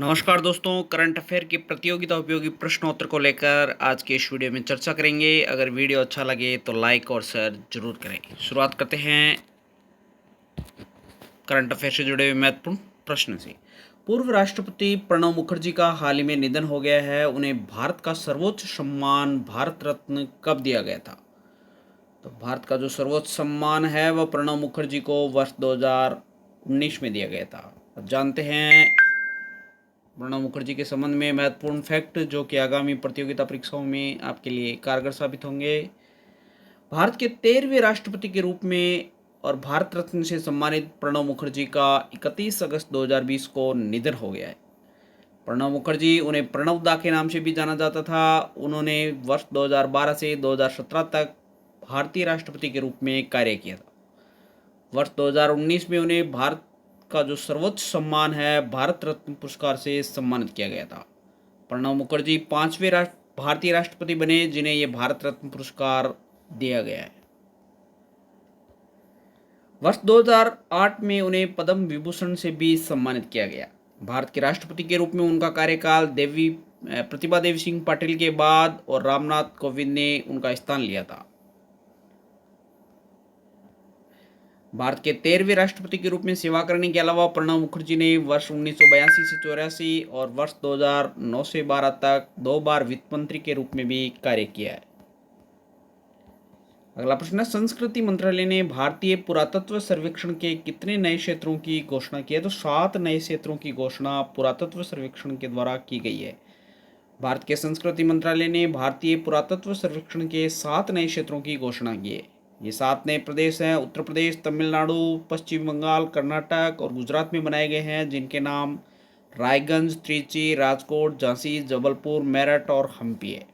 नमस्कार दोस्तों, current affair की प्रतियोगिता उपयोगी प्रश्नोत्तर को लेकर आज के इस वीडियो में चर्चा करेंगे। अगर वीडियो अच्छा लगे तो लाइक और शेयर जरूर करें। शुरुआत करते हैं करंट अफेयर से जुड़े हुए महत्वपूर्ण प्रश्न से। पूर्व राष्ट्रपति प्रणब मुखर्जी का हाल ही में निधन हो गया है। उन्हें भारत का सर्वोच्च सम्मान भारत रत्न कब दिया गया था? तो भारत का जो सर्वोच्च सम्मान है वह प्रणब मुखर्जी को वर्ष 2019 में दिया गया था। अब जानते हैं प्रणब मुखर्जी के संबंध में महत्वपूर्ण फैक्ट जो कि आगामी प्रतियोगिता परीक्षाओं में आपके लिए कारगर साबित होंगे। भारत के 13वें राष्ट्रपति के रूप में और भारत रत्न से सम्मानित प्रणब मुखर्जी का 31 अगस्त 2020 को निधन हो गया है। प्रणब मुखर्जी, उन्हें प्रणब दा के नाम से भी जाना जाता था। उन्होंने वर्ष 2012 से 2017 तक भारतीय राष्ट्रपति के रूप में कार्य किया था। वर्ष 2019 में उन्हें भारत का जो सर्वोच्च सम्मान है भारत रत्न पुरस्कार से सम्मानित किया गया था। प्रणब मुखर्जी 5वें भारतीय राष्ट्रपति बने जिन्हें यह भारत रत्न पुरस्कार दिया गया है। वर्ष 2008 में उन्हें पद्म विभूषण से भी सम्मानित किया गया। भारत के राष्ट्रपति के रूप में उनका कार्यकाल प्रतिभा देवी सिंह पाटिल के बाद और रामनाथ कोविंद ने उनका स्थान लिया था। भारत के 13वें राष्ट्रपति के रूप में सेवा करने के अलावा प्रणब मुखर्जी ने वर्ष 1982 से 84 और वर्ष 2009 से 12 तक 2 बार वित्त मंत्री के रूप में भी कार्य किया है। अगला प्रश्न है, संस्कृति मंत्रालय ने भारतीय पुरातत्व सर्वेक्षण के कितने नए क्षेत्रों की घोषणा की है? तो 7 नए क्षेत्रों की घोषणा पुरातत्व सर्वेक्षण के द्वारा की गई है। भारत के संस्कृति मंत्रालय ने भारतीय पुरातत्व सर्वेक्षण के 7 नए क्षेत्रों की घोषणा की है। ये 7 नए प्रदेश हैं उत्तर प्रदेश, तमिलनाडु, पश्चिम बंगाल, कर्नाटक और गुजरात में बनाए गए हैं, जिनके नाम रायगंज, त्रिची, राजकोट, झांसी, जबलपुर, मेरठ और हम्पी है।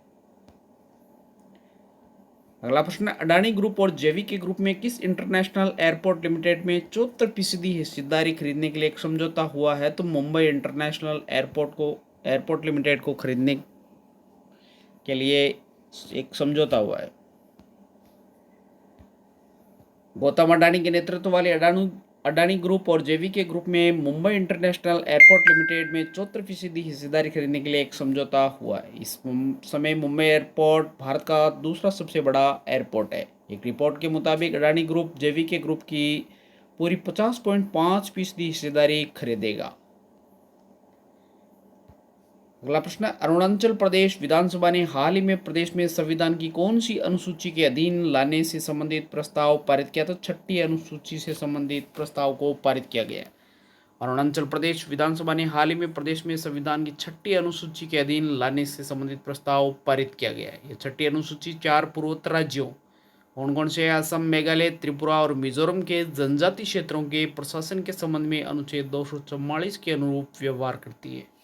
अगला प्रश्न, अडानी ग्रुप और जेवीके ग्रुप में किस इंटरनेशनल एयरपोर्ट लिमिटेड में 74% हिस्सेदारी खरीदने के लिए एक समझौता हुआ है? तो मुंबई इंटरनेशनल एयरपोर्ट लिमिटेड को खरीदने के लिए एक समझौता हुआ है। गौतम अडानी के नेतृत्व वाले अडानी ग्रुप और जेवीके ग्रुप में मुंबई इंटरनेशनल एयरपोर्ट लिमिटेड में 74% हिस्सेदारी खरीदने के लिए एक समझौता हुआ है। इस समय मुंबई एयरपोर्ट भारत का दूसरा सबसे बड़ा एयरपोर्ट है। एक रिपोर्ट के मुताबिक अडानी ग्रुप जेवीके ग्रुप की पूरी 50.5% हिस्सेदारी खरीदेगा। अगला प्रश्न, अरुणाचल प्रदेश विधानसभा ने हाल ही में प्रदेश में संविधान की कौन सी अनुसूची के अधीन लाने से संबंधित प्रस्ताव पारित किया? तो 6ठी अनुसूची से संबंधित प्रस्ताव को पारित किया गया। अरुणाचल प्रदेश विधानसभा ने हाल ही में प्रदेश में संविधान की 6ठी अनुसूची के अधीन लाने से संबंधित प्रस्ताव पारित किया गया है। यह 6ठी अनुसूची 4 पूर्वोत्तर राज्यों कौन कौन से असम, मेघालय, त्रिपुरा और मिजोरम के जनजातीय क्षेत्रों के प्रशासन के संबंध में अनुच्छेद 244 के अनुरूप व्यवहार करती है।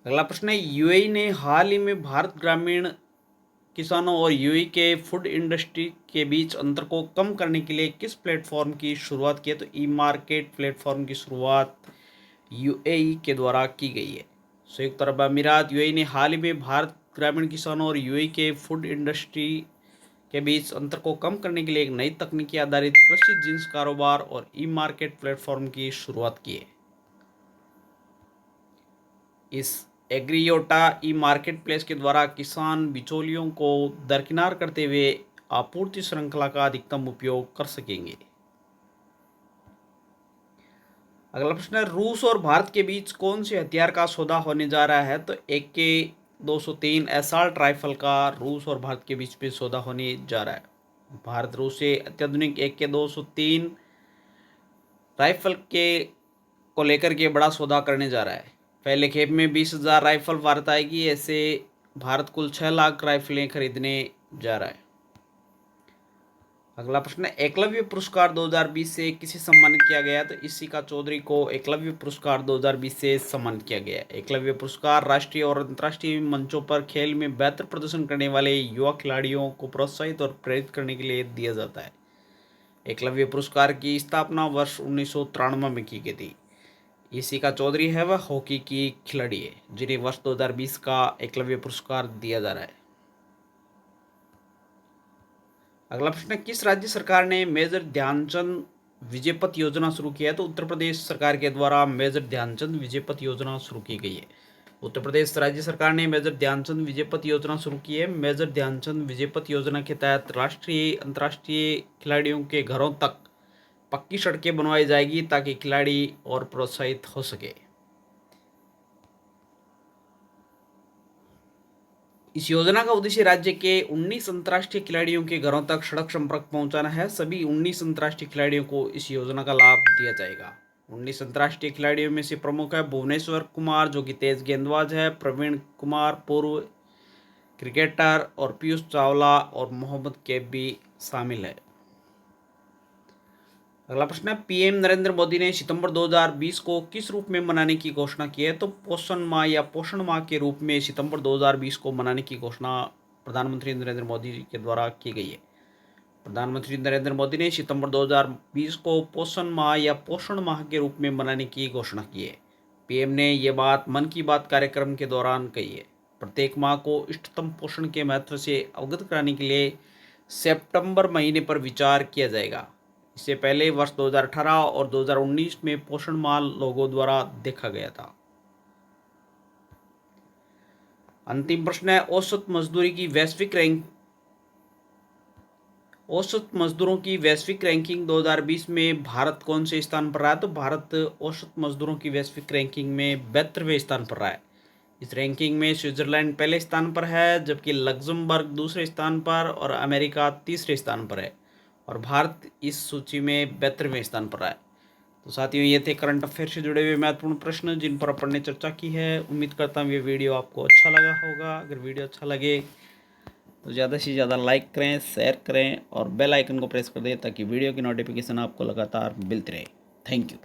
अगला प्रश्न है, यूएई ने हाल ही में भारत ग्रामीण किसानों और यूएई के फूड इंडस्ट्री के बीच अंतर को कम करने के लिए किस प्लेटफॉर्म की शुरुआत की है? तो ई मार्केट प्लेटफॉर्म की शुरुआत यूएई के द्वारा की गई है। संयुक्त अरब अमीरात यूएई ने हाल ही में भारत ग्रामीण किसानों और यूएई के फूड इंडस्ट्री के बीच अंतर को कम करने के लिए एक नई तकनीकी आधारित कृषि जिंस कारोबार और ई मार्केट प्लेटफॉर्म की शुरुआत की है। इस एग्रीयोटा ई मार्केट प्लेस के द्वारा किसान बिचौलियों को दरकिनार करते हुए आपूर्ति श्रृंखला का अधिकतम उपयोग कर सकेंगे। अगला प्रश्न है, रूस और भारत के बीच कौन से हथियार का सौदा होने जा रहा है? तो AK-203 असॉल्ट राइफल का रूस और भारत के बीच में सौदा होने जा रहा है। भारत रूस से अत्याधुनिक AK-203 राइफल को लेकर के बड़ा सौदा करने जा रहा है। पहले खेप में 20,000 राइफल भारत आएगी। ऐसे भारत कुल 6 लाख राइफलें खरीदने जा रहा है। अगला प्रश्न है, एकलव्य पुरस्कार 2020 से किसे सम्मानित किया गया? तो इशिका चौधरी को एकलव्य पुरस्कार 2020 से सम्मानित किया गया। एकलव्य पुरस्कार राष्ट्रीय और अंतर्राष्ट्रीय मंचों पर खेल में बेहतर प्रदर्शन करने वाले युवा खिलाड़ियों को प्रोत्साहित और प्रेरित करने के लिए दिया जाता है। एकलव्य पुरस्कार की स्थापना वर्ष 1993 में की गई थी। इशिका चौधरी है वह हॉकी की खिलाड़ी है जिन्हें वर्ष 2020 का एकलव्य पुरस्कार दिया जा रहा है। अगला प्रश्न, किस राज्य सरकार ने मेजर ध्यानचंद विजयपथ योजना शुरू की है? तो उत्तर प्रदेश सरकार के द्वारा मेजर ध्यानचंद विजयपथ योजना शुरू की गई है। उत्तर प्रदेश राज्य सरकार ने मेजर ध्यानचंद विजयपथ योजना शुरू की है। मेजर ध्यानचंद विजयपथ योजना के तहत राष्ट्रीय अंतर्राष्ट्रीय खिलाड़ियों के घरों तक पक्की सड़कें बनवाई जाएगी ताकि खिलाड़ी और प्रोत्साहित हो सके। इस योजना का उद्देश्य राज्य के 19 अंतर्राष्ट्रीय खिलाड़ियों के घरों तक सड़क संपर्क पहुंचाना है। सभी 19 अंतर्राष्ट्रीय खिलाड़ियों को इस योजना का लाभ दिया जाएगा। 19 अंतर्राष्ट्रीय खिलाड़ियों में से प्रमुख है भुवनेश्वर कुमार जो कि तेज गेंदबाज है, प्रवीण कुमार पूर्व क्रिकेटर और पीयूष चावला और मोहम्मद कैफ भी शामिल है। अगला प्रश्न है, पीएम नरेंद्र मोदी ने सितंबर 2020 को किस रूप में मनाने की घोषणा की है? तो पोषण माह या पोषण माह के रूप में सितंबर 2020 को मनाने की घोषणा प्रधानमंत्री नरेंद्र मोदी के द्वारा की गई है। प्रधानमंत्री नरेंद्र मोदी ने सितंबर 2020 को पोषण माह या पोषण माह के रूप में मनाने की घोषणा की है। पीएम ने ये बात मन की बात कार्यक्रम के दौरान कही है। प्रत्येक माह को इष्टतम पोषण के महत्व से अवगत कराने के लिए सितंबर महीने पर विचार किया जाएगा। इससे पहले वर्ष 2018 और 2019 में पोषण माह लोगों द्वारा देखा गया था। अंतिम प्रश्न है, औसत मजदूरों की वैश्विक रैंकिंग 2020 में भारत कौन से स्थान पर रहा है? तो भारत औसत मजदूरों की वैश्विक रैंकिंग में 72वें स्थान पर रहा है। इस रैंकिंग में स्विट्जरलैंड पहले स्थान पर है, जबकि लग्जमबर्ग दूसरे स्थान पर और अमेरिका तीसरे स्थान पर है, और भारत इस सूची में 72वें स्थान पर है। तो साथियों, ये थे करंट अफेयर से जुड़े हुए महत्वपूर्ण प्रश्न जिन पर अपन ने चर्चा की है। उम्मीद करता हूँ ये वीडियो आपको अच्छा लगा होगा। अगर वीडियो अच्छा लगे तो ज़्यादा से ज़्यादा लाइक करें, शेयर करें और बेल आइकन को प्रेस कर दें ताकि वीडियो की नोटिफिकेशन आपको लगातार मिलती रहे। Thank you.